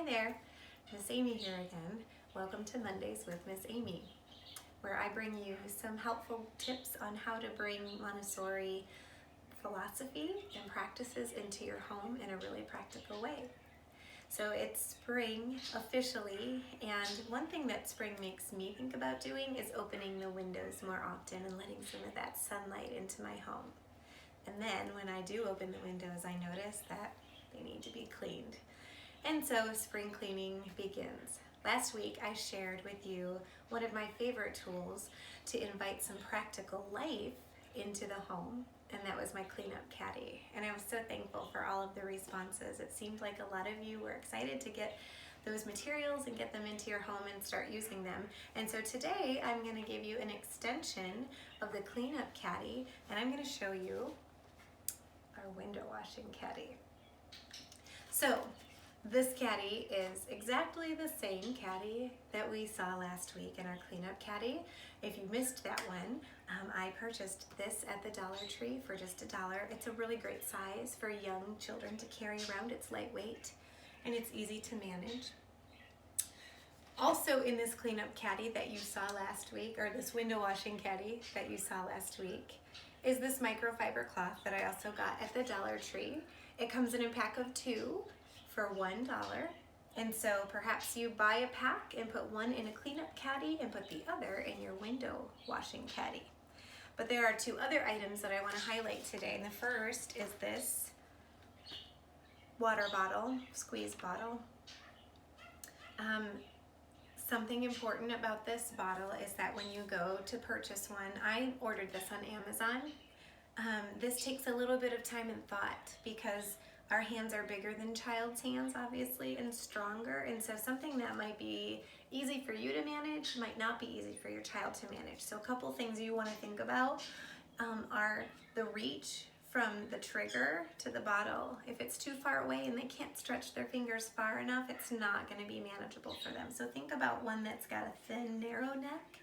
there, Miss Amy here again. Welcome to Mondays with Miss Amy, where I bring you some helpful tips on how to bring Montessori philosophy and practices into your home in a really practical way. So it's spring officially, and one thing that spring makes me think about doing is opening the windows more often and letting some of that sunlight into my home. And then when I do open the windows, I notice that they need to be cleaned. And so spring cleaning begins. Last week I shared with you one of my favorite tools to invite some practical life into the home, and that was my cleanup caddy. And I was so thankful for all of the responses. It seemed like a lot of you were excited to get those materials and get them into your home and start using them. And so today I'm going to give you an extension of the cleanup caddy, and I'm going to show you our window washing caddy. So this caddy is exactly the same caddy that we saw last week in our cleanup caddy. If you missed that one, I purchased this at the Dollar Tree for just $1. It's a really great size for young children to carry around. It's lightweight and it's easy to manage. Also in this cleanup caddy that you saw last week, or this window washing caddy that you saw last week, is this microfiber cloth that I also got at the Dollar Tree. It comes in a pack of 2 for $1. And so perhaps you buy a pack and put one in a cleanup caddy and put the other in your window washing caddy. But there are 2 other items that I want to highlight today. And the first is this water bottle, squeeze bottle. Something important about this bottle is that when you go to purchase one, I ordered this on Amazon. This takes a little bit of time and thought because our hands are bigger than child's hands, obviously, and stronger. And so something that might be easy for you to manage might not be easy for your child to manage. So a couple things you want to think about are the reach from the trigger to the bottle. If it's too far away and they can't stretch their fingers far enough, it's not going to be manageable for them. So think about one that's got a thin, narrow neck,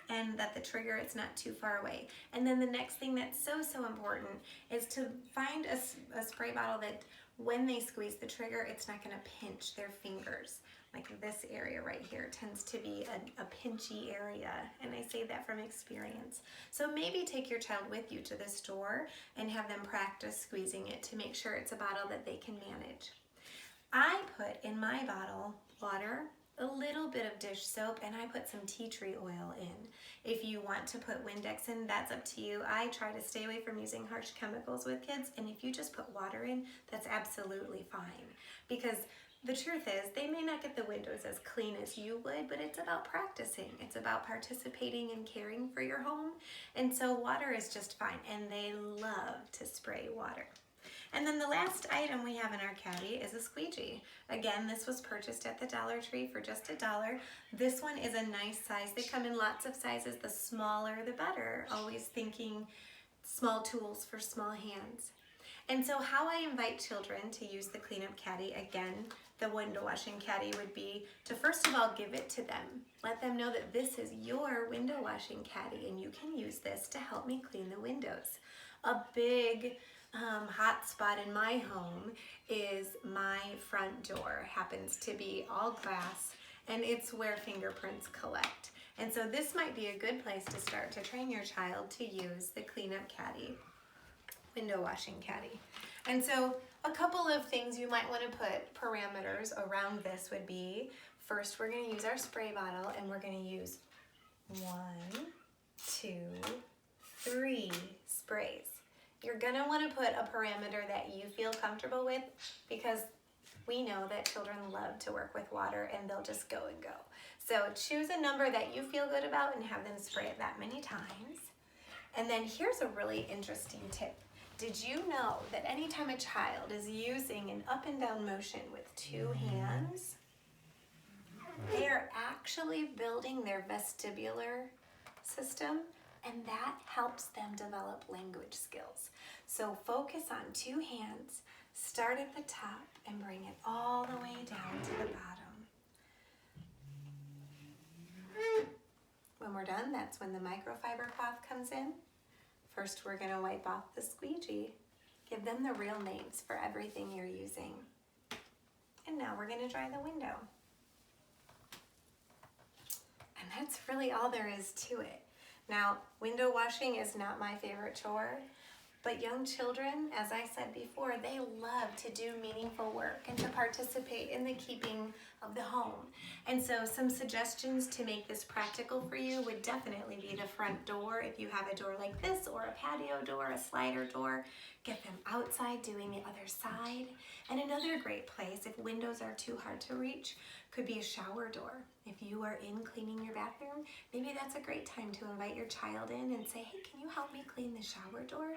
and that the trigger is not too far away. And then the next thing that's so important is to find a spray bottle that when they squeeze the trigger, it's not going to pinch their fingers. Like this area right here tends to be a pinchy area, and I say that from experience. So maybe take your child with you to the store and have them practice squeezing it to make sure it's a bottle that they can manage. I put in my bottle water, a little bit of dish soap, and I put some tea tree oil in. If you want to put Windex in, that's up to you. I try to stay away from using harsh chemicals with kids, and if you just put water in, that's absolutely fine. Because the truth is, they may not get the windows as clean as you would, but it's about practicing. It's about participating and caring for your home. And so water is just fine, and they love to spray water. And then the last item we have in our caddy is a squeegee. Again, this was purchased at the Dollar Tree for just $1. This one is a nice size. They come in lots of sizes. The smaller, the better. Always thinking small tools for small hands. And so how I invite children to use the cleanup caddy, again, the window washing caddy, would be to first of all give it to them. Let them know that this is your window washing caddy and you can use this to help me clean the windows. A big hot spot in my home is my front door. Happens to be all glass, and it's where fingerprints collect. And so this might be a good place to start to train your child to use the cleanup caddy, window washing caddy. And so a couple of things you might want to put parameters around this would be, first we're going to use our spray bottle, and we're going to use 1, 2, 3 sprays. You're going to want to put a parameter that you feel comfortable with, because we know that children love to work with water and they'll just go and go. So choose a number that you feel good about and have them spray it that many times. And then here's a really interesting tip. Did you know that anytime a child is using an up and down motion with 2 hands, they are actually building their vestibular system, and that helps them develop language skills. So focus on 2 hands, start at the top, and bring it all the way down to the bottom. When we're done, that's when the microfiber cloth comes in. First, we're going to wipe off the squeegee. Give them the real names for everything you're using. And now we're gonna dry the window. And that's really all there is to it. Now, window washing is not my favorite chore, but young children, as I said before, they love to do meaningful work and to participate in the keeping of the home. And so some suggestions to make this practical for you would definitely be the front door. If you have a door like this, or a patio door, a slider door, get them outside doing the other side. And another great place, if windows are too hard to reach, could be a shower door. If you are in cleaning your bathroom, maybe that's a great time to invite your child in and say, hey, can you help me clean the shower door?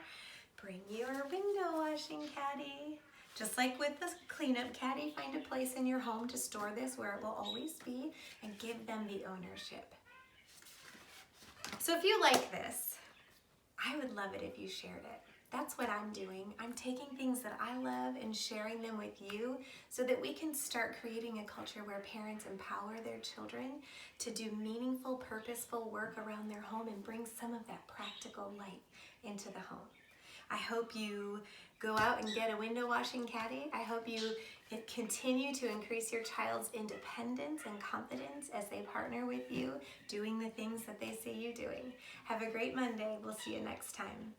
Bring your window washing caddy. Just like with the cleanup caddy, find a place in your home to store this where it will always be and give them the ownership. So if you like this, I would love it if you shared it. That's what I'm doing. I'm taking things that I love and sharing them with you so that we can start creating a culture where parents empower their children to do meaningful, purposeful work around their home and bring some of that practical light into the home. I hope you go out and get a window washing caddy. I hope you continue to increase your child's independence and confidence as they partner with you, doing the things that they see you doing. Have a great Monday. We'll see you next time.